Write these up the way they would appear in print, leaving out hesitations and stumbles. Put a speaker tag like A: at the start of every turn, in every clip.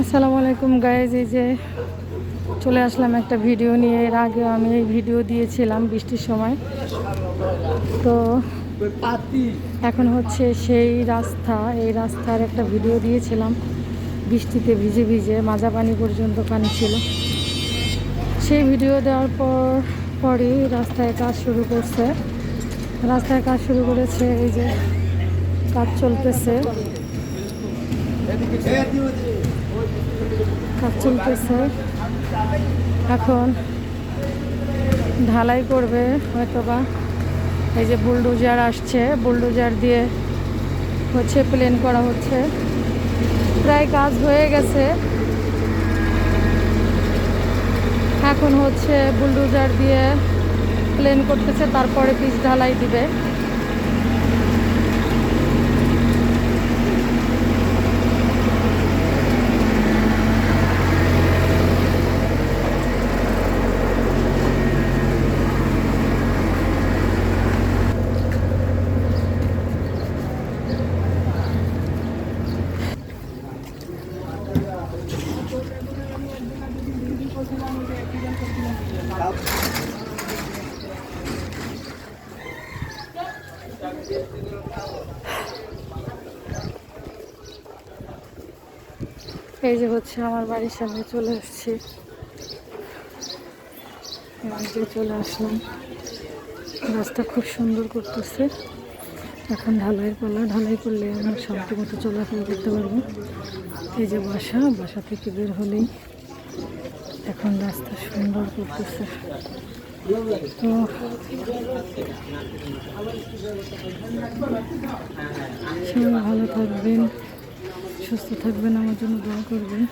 A: আসসালামু আলাইকুম গাইজ, এই যে চলে আসলাম একটা ভিডিও নিয়ে। এর আগে আমি এই ভিডিও দিয়েছিলাম বৃষ্টির সময়। তো এখন হচ্ছে সেই রাস্তা, এই রাস্তার একটা ভিডিও দিয়েছিলাম। বৃষ্টিতে ভিজে ভিজে মাজা পানি পর্যন্ত পানি ছিল। সেই ভিডিও দেওয়ার পরই রাস্তায় কাজ শুরু করেছে। এই যে কাজ চলতেছে। এখন ঢালাই করবে হয়তোবা। এই যে বুলডোজার আসছে, বুলডোজার দিয়ে হচ্ছে প্লেন করা হচ্ছে। প্রায় কাজ হয়ে গেছে। এখন হচ্ছে বুলডোজার দিয়ে প্লেন করতেছে, তারপরে পিচ ঢালাই দিবে। এই যে হচ্ছে আমার বাড়ির সামনে চলে আসছি। চলে আসলাম। রাস্তা খুব সুন্দর করতেছে। এখন ঢালাইয়ের পালা। ঢালাই করলে আমরা শান্তি মতো চলাফেরা করতে পারবো। এই যে বাসা থেকে বের হলেই এখন রাস্তা সুন্দর করতেছে। তো সবাই ভালো থাকবেন, সুস্থ থাকবেন, আমার জন্য দোয়া করবেন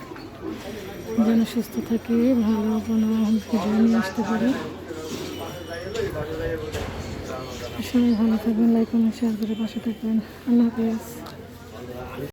A: যেন সুস্থ থাকি, ভালো কোনো ভিডিও নিয়ে আসতে পারি। সবাই ভালো থাকবেন, লাইক কমেন্ট শেয়ার করে পাশে থাকবেন। আল্লাহ হাফেজ।